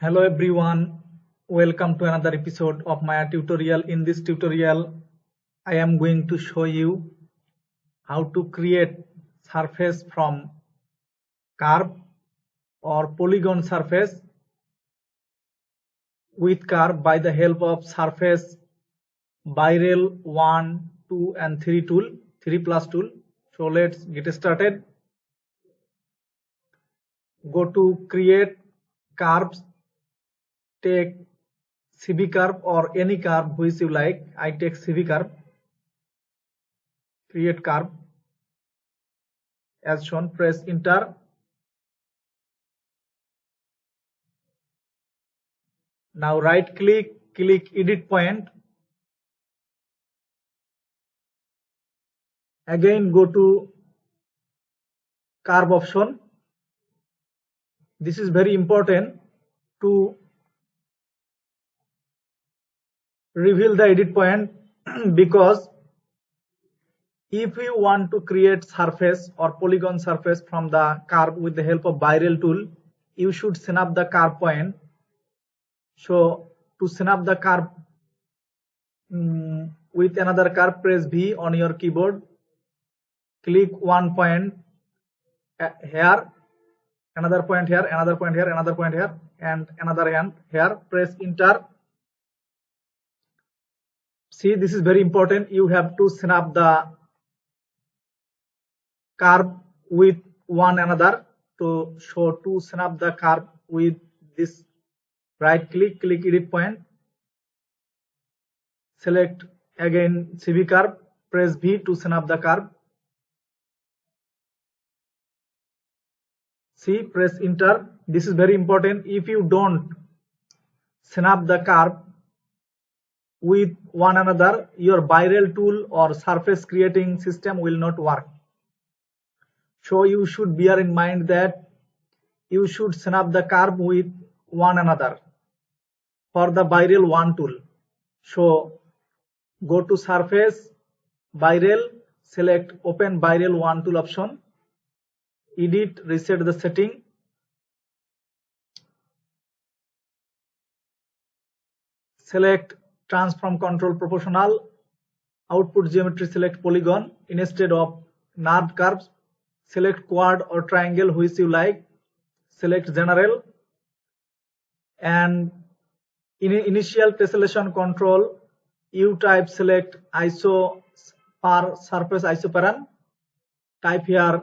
Hello everyone, welcome to another episode of my tutorial. In this tutorial, I am going to show you how to create surface from curve or polygon surface with curve by the help of surface Birel 1, 2 and 3 tool, 3 plus tool. So let's get started. Go to create curves, take CV curve or any curve which you like. I take CV curve, create curve as shown, press enter. Now right click edit point. Again go to curve option. This is very important to reveal the edit point because if you want to create surface or polygon surface from the curve with the help of Birel tool, you should snap the curve point. So to snap the curve with another curve, press V on your keyboard, click one point here, another point here, another point here, another point here, and another hand here, press enter. See, this is very important. You have to snap the curve with one another. To snap the curve with this, right click edit point, select again CV curve, press V to snap the curve. See, press enter. This is very important. If you don't snap the curve with one another, your Birel tool or surface creating system will not work. So you should bear in mind that you should snap the curve with one another for the Birel 1 tool. So go to surface, Birel, select open Birel 1 tool option, edit, reset the setting. Select transform control proportional, output geometry, select polygon instead of NURBS curves, select quad or triangle which you like, select general, and in initial tessellation control, U type, select ISO per surface isoparam, type here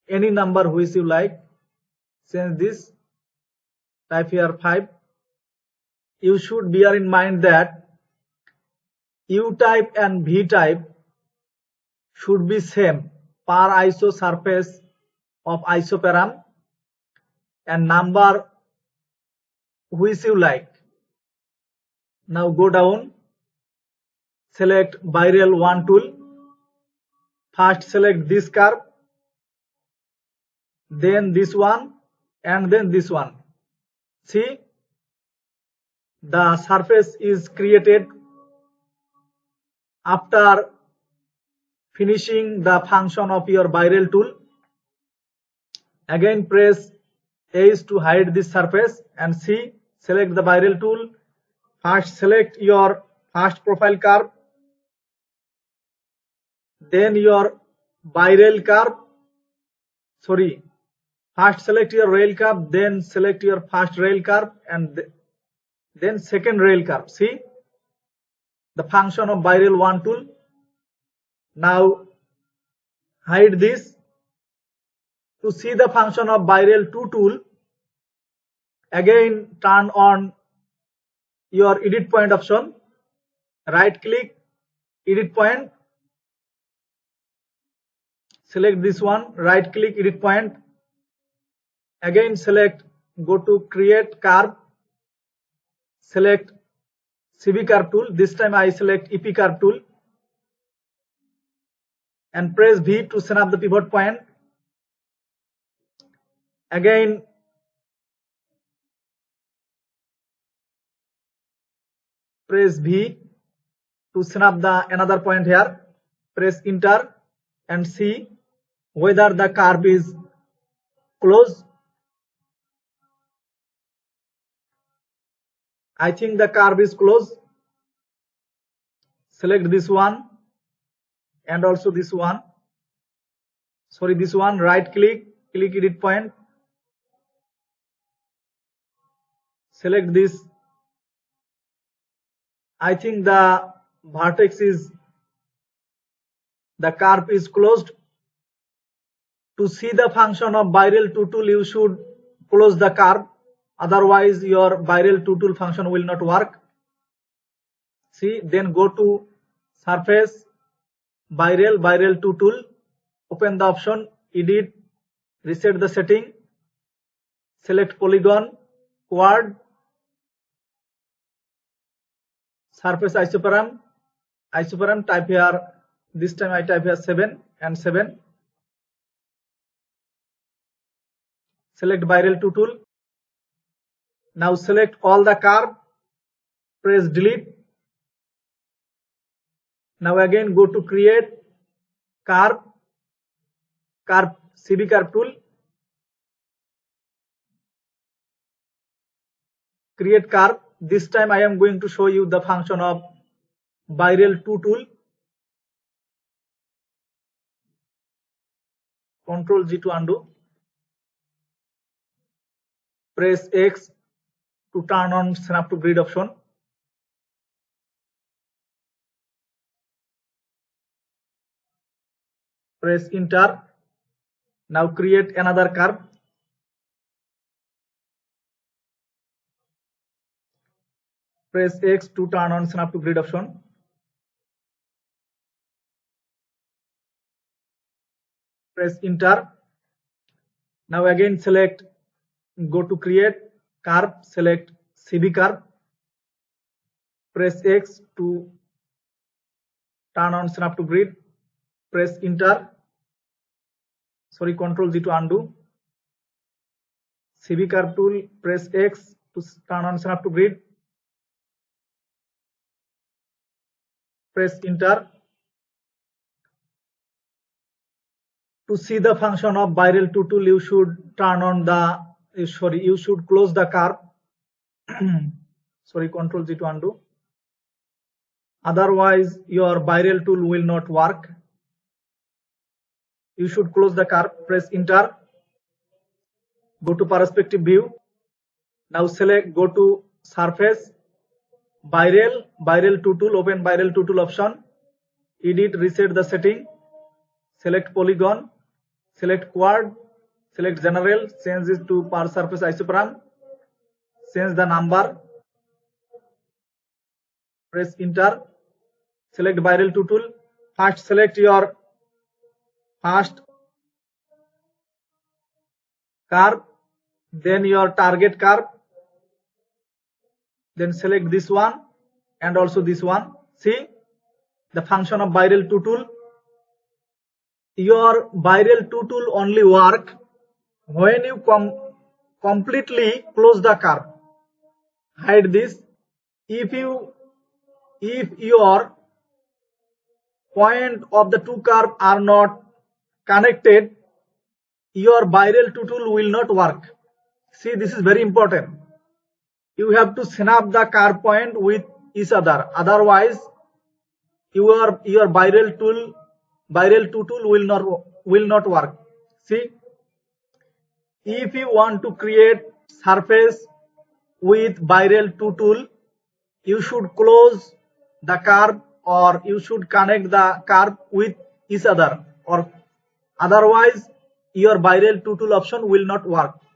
any number which you like, change this, type here 5. You should bear in mind that U type and V type should be same per iso surface of isoparam, and number which you like. Now go down, select Birel 1 tool, first select this curve, then this one, and then this one. See, the surface is created after finishing the function of your Birel tool. Again press H to hide this surface, and see, select the Birel tool, first select your first profile curve, then your Birel curve, first select your rail curve, then select your first rail curve, and then second rail curve. See the function of Birel 1 tool. Now hide this. To see the function of Birel 2 tool, again turn on your edit point option, right click edit point, select this one, right click edit point, again select, go to create curve, select CV curve tool, this time I select EP curve tool, and press V to snap the pivot point. Again press V to snap the another point here, press enter, and see whether the curve is close. I think the curve is closed. Select this one and also this one. Sorry, this one. Right click, click edit point. Select this. I think the vertex is, the curve is closed. To see the function of Birel 2 tool, you should close the curve. Otherwise, your Birel 2 tool function will not work. See, then go to surface, Birel 2 tool, open the option, edit, reset the setting, select polygon, quad, surface isoparam, type here, this time I type here 7 and 7. Select Birel 2 tool. Now select all the curve, press delete. Now again go to create curve, CV curve tool. Create curve. This time I am going to show you the function of Birel 2 tool. Ctrl G to undo. Press X to turn on snap to grid option. Press enter. Now create another curve. Press X to turn on snap to grid option. Press enter. Now again select, go to create curve, select CV curve. Press X to turn on snap to grid. Press enter. Sorry, Ctrl G to undo. CV curve tool, press X to turn on snap to grid. Press enter. To see the function of Birel 2 tool, you should turn on the, you should close the curve. Sorry, Ctrl G to undo. Otherwise, your Birel tool will not work. You should close the curve. Press enter. Go to perspective view. Now select, go to surface, Birel 2 tool, open Birel 2 tool option. Edit, reset the setting. Select polygon. Select quad. Select general. Change it to per surface isoparam. Change the number. Press enter. Select Birel 2 tool. First select your first curve, then your target curve, then select this one and also this one. See the function of Birel 2 tool. Your Birel 2 tool only work when you completely close the curve. Hide this. If your point of the two curves are not connected, your Birel 2 tool will not work. See, this is very important. You have to snap the curve point with each other. Otherwise, your Birel 2 tool will not work. See, if you want to create surface with Birel 2 tool, you should close the curve or you should connect the curve with each other, or otherwise your Birel 2 tool option will not work.